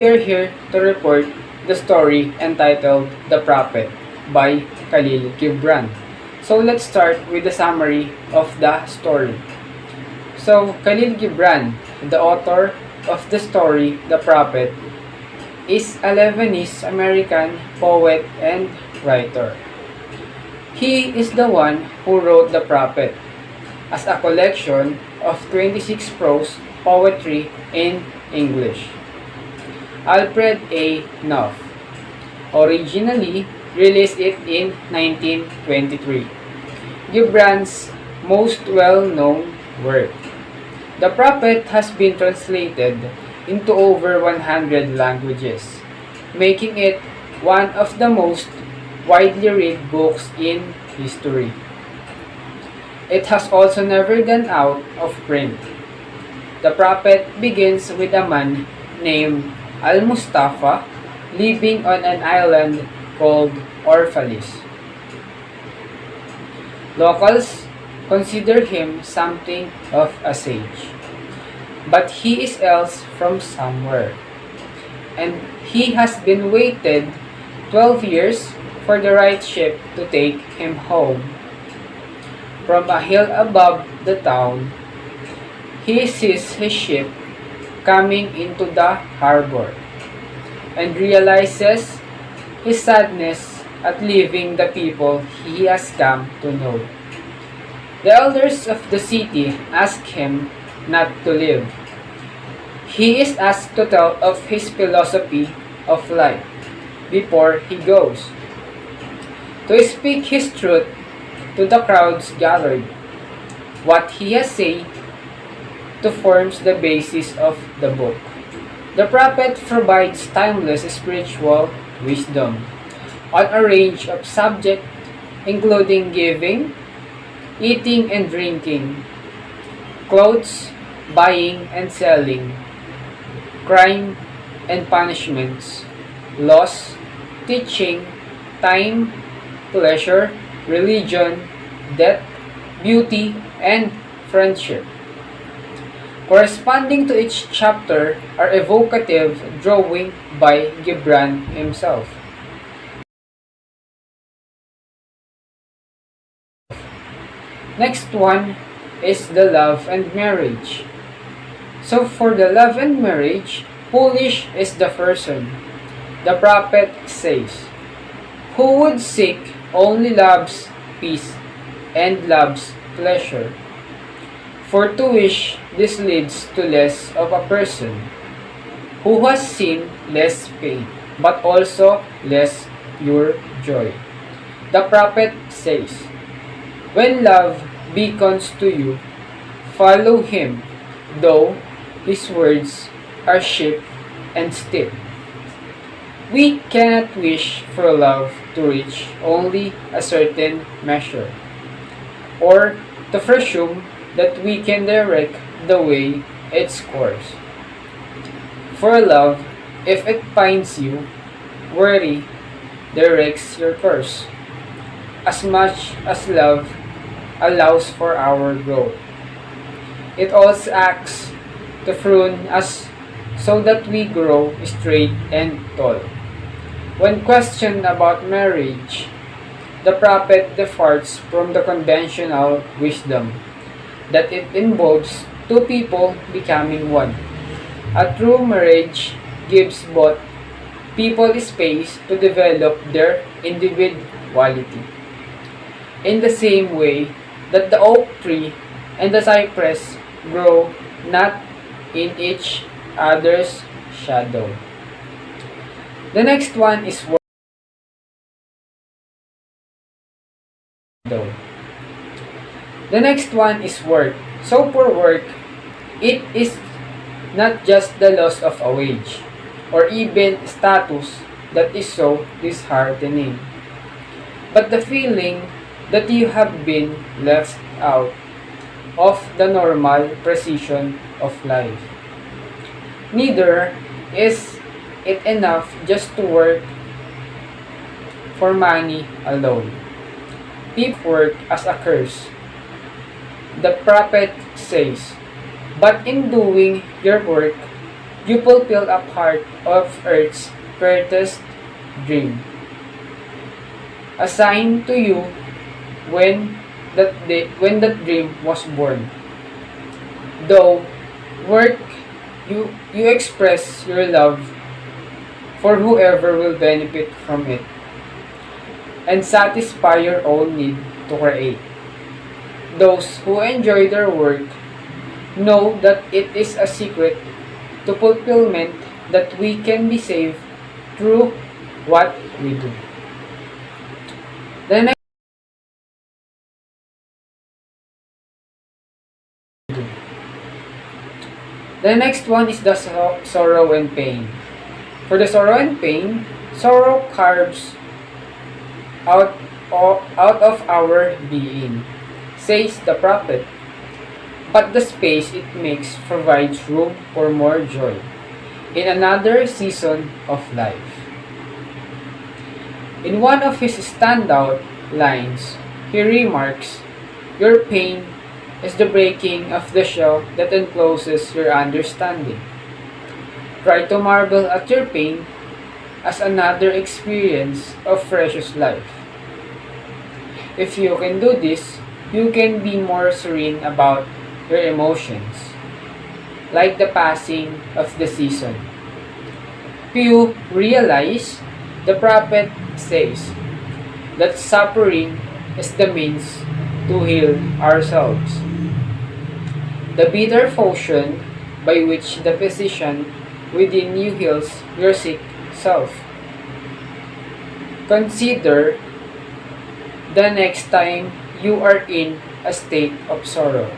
We are here to report the story entitled The Prophet by Kahlil Gibran. So let's start with the summary of the story. So Kahlil Gibran, the author of the story The Prophet, is a Lebanese-American poet and writer. He is the one who wrote The Prophet as a collection of 26 prose poetry in English. Alfred A. Knopf originally released it in 1923. Gibran's most well-known work. The Prophet has been translated into over 100 languages, making it one of the most widely read books in history. It has also never gone out of print. The Prophet begins with a man named Al-Mustafa living on an island called Orphalis. Locals consider him something of a sage, but he is else from somewhere, and he has been waited 12 years for the right ship to take him home. From a hill above the town, he sees his ship coming into the harbor and realizes his sadness at leaving the people he has come to know. The elders of the city ask him not to leave. He is asked to tell of his philosophy of life before he goes, to speak his truth to the crowds gathered. What he has said to forms the basis of the book. The Prophet provides timeless spiritual wisdom on a range of subjects including giving, eating and drinking, clothes, buying and selling, crime and punishments, laws, teaching, time, pleasure, religion, death, beauty, and friendship. Corresponding to each chapter are evocative drawing by Gibran himself. Next one is the love and marriage. So for the love and marriage, foolish is the person. The Prophet says, "Who would seek only loves peace and loves pleasure? For to wish this leads to less of a person, who has seen less pain, but also less pure joy." The Prophet says, "When love beckons to you, follow him, though his words are cheap and stiff." We cannot wish for love to reach only a certain measure, or to presume that we can direct the way its course. For love, if it finds you worthy, directs your course, as much as love allows for our growth. It also acts to prune us so that we grow straight and tall. When questioned about marriage, the Prophet departs from the conventional wisdom that it involves two people becoming one. A true marriage gives both people space to develop their individuality. In the same way that the oak tree and the cypress grow not in each other's shadow. The next one is work. The next one is work. So for work, it is not just the loss of a wage or even status that is so disheartening, but the feeling that you have been left out of the normal precision of life. Neither is it enough just to work for money alone. People work as a curse. The Prophet says, "But in doing your work, You fulfill a part of Earth's greatest dream, assigned to you when when that dream was born. Though work, you express your love for whoever will benefit from it and satisfy your own need to create. Those who enjoy their work know that it is a secret to fulfillment that we can be saved through what we do. The next, the next one is the sorrow and pain. For the sorrow and pain, sorrow carves out of our being, says the prophet, but the space it makes provides room for more joy in another season of life. In one of his standout lines, he remarks, "Your pain is the breaking of the shell that encloses your understanding." Try to marvel at your pain as another experience of precious life. If you can do this, you can be more serene about your emotions, like the passing of the season. Few realize, the prophet says, that suffering is the means to heal ourselves. The bitter potion by which the physician within you heals your sick self. Consider the next time you are in a state of sorrow,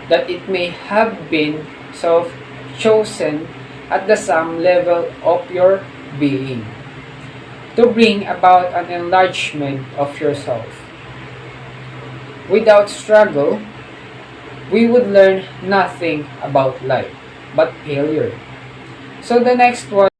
that it may have been self-chosen at the some level of your being to bring about an enlargement of yourself. Without struggle, we would learn nothing about life but failure. So the next one,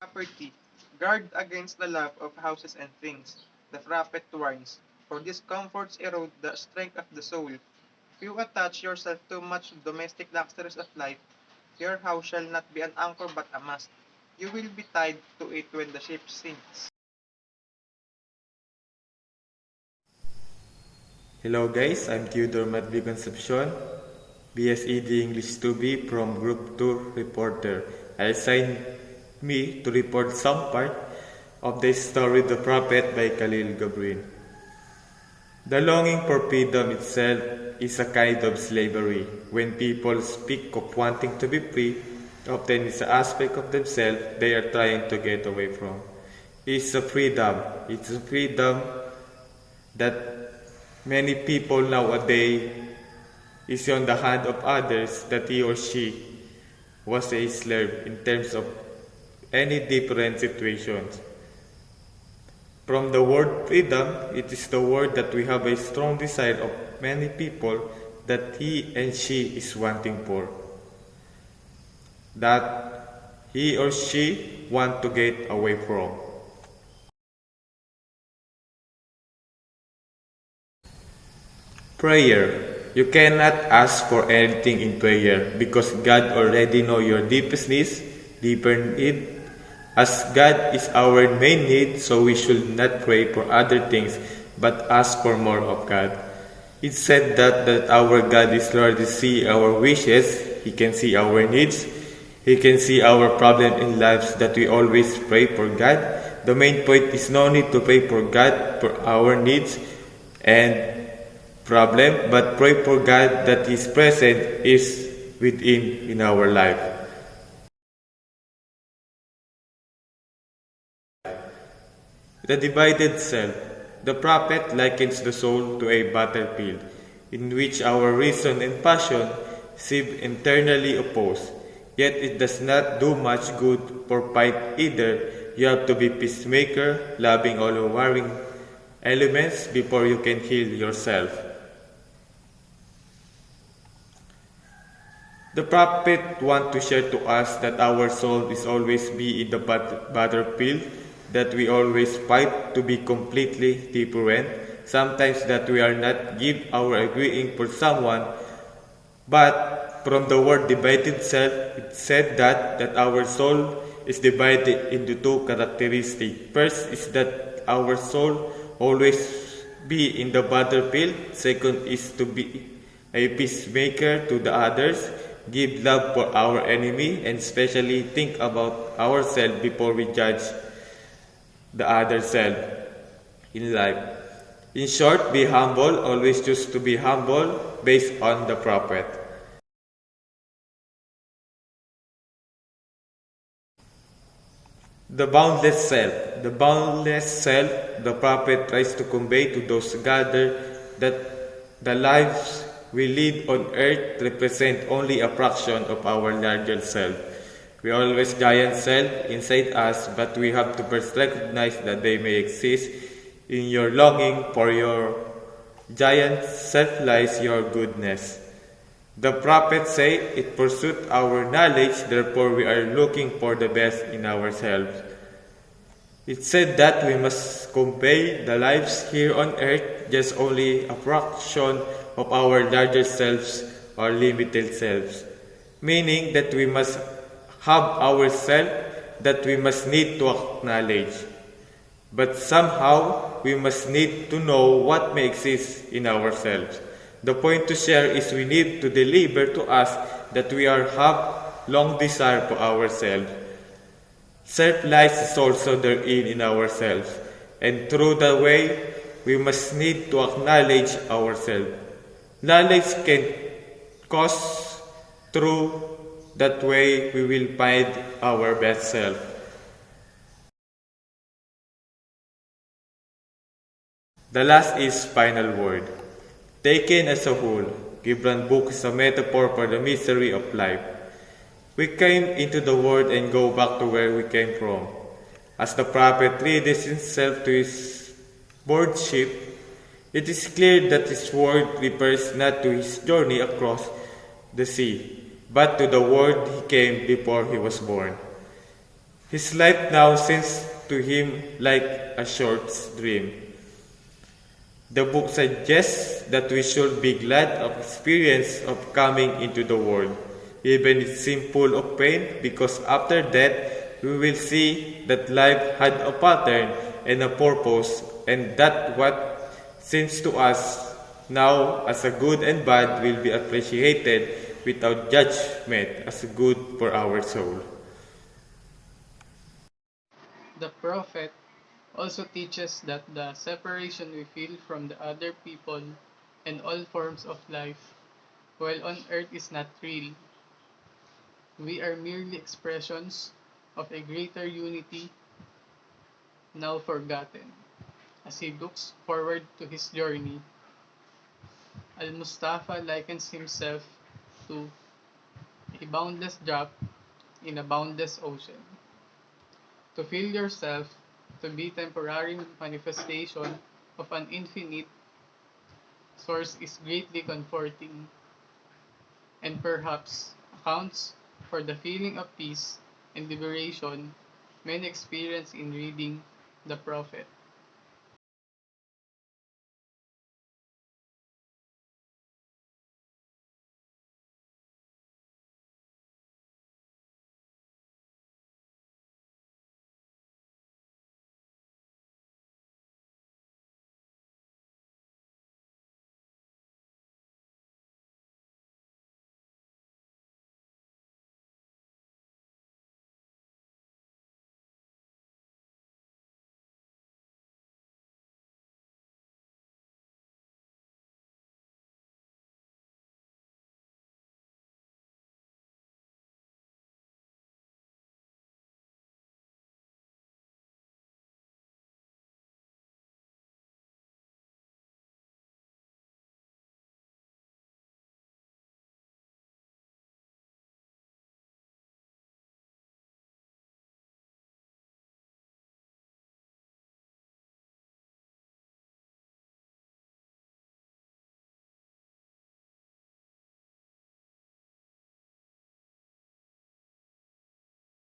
Property. Guard against the love of houses and things. The prophet warns, for these comforts erode the strength of the soul. If you attach yourself too much to domestic luxuries of life, your house shall not be an anchor but a mast. You will be tied to it when the ship sinks. Hello guys, I'm Theodore Matvi Concepcion, BSED English 2B from Group 2 Reporter. I assigned me to report some part of the story The Prophet by Kahlil Gibran. The longing for freedom itself is a kind of slavery. When people speak of wanting to be free, often it's an aspect of themselves they are trying to get away from. It's a freedom. It's a freedom that many people nowadays is on the hand of others that he or she was a slave in terms of any different situations. From the word freedom, it is the word that we have a strong desire of many people that he and she is wanting for. That he or she want to get away from. Prayer. You cannot ask for anything in prayer because God already knows your deepest needs, deeper need. As God is our main need, so we should not pray for other things, but ask for more of God. It said that our God is Lord to see our wishes, He can see our needs, He can see our problem in lives that we always pray for God. The main point is no need to pray for God for our needs and problem, but pray for God that His presence is within in our life. The divided self. The prophet likens the soul to a battlefield in which our reason and passion seem internally opposed. Yet it does not do much good for fight either. You have to be peacemaker, loving all warring elements before you can heal yourself. The prophet wants to share to us that our soul is always be in the battlefield, that we always fight to be completely different. Sometimes that we are not give our agreeing for someone But from the word divided self, it said that our soul is divided into two characteristics. First is that our soul always be in the battlefield. Second is to be a peacemaker to the others, give love for our enemy, and especially think about ourselves before we judge the other self in life. In short, be humble, always choose to be humble based on the prophet. The boundless self. The boundless self, the prophet tries to convey to those gathered that the lives we lead on earth represent only a fraction of our larger self. We always giant self inside us, but we have to first recognize that they may exist. In your longing for your giant self lies your goodness. The prophets say it pursues our knowledge, therefore we are looking for the best in ourselves. It said that we must convey the lives here on earth just only a fraction of our larger selves or limited selves, meaning that we must have ourselves that we must need to acknowledge. But somehow we must need to know what may exist in ourselves. The point to share is we need to deliver to us that we are have long desire for ourselves. Self-life is also therein in ourselves, and through the way we must need to acknowledge ourselves. Knowledge can cause through that way we will find our best self. The last is final word. Taken as a whole, Gibran book is a metaphor for the misery of life. We came into the world and go back to where we came from. As the prophet leads himself to his board ship, it is clear that his word refers not to his journey across the sea, but to the world he came before he was born. His life now seems to him like a short dream. The book suggests that we should be glad of experience of coming into the world, even if it seems full of pain, because after that we will see that life had a pattern and a purpose, and that what seems to us now as a good and bad will be appreciated without judgment as good for our soul. The prophet also teaches that the separation we feel from the other people and all forms of life while on earth is not real. We are merely expressions of a greater unity now forgotten. As he looks forward to his journey, Al-Mustafa likens himself to a boundless drop in a boundless ocean. To feel yourself to be temporary manifestation of an infinite source is greatly comforting, and perhaps accounts for the feeling of peace and liberation men experience in reading the prophet.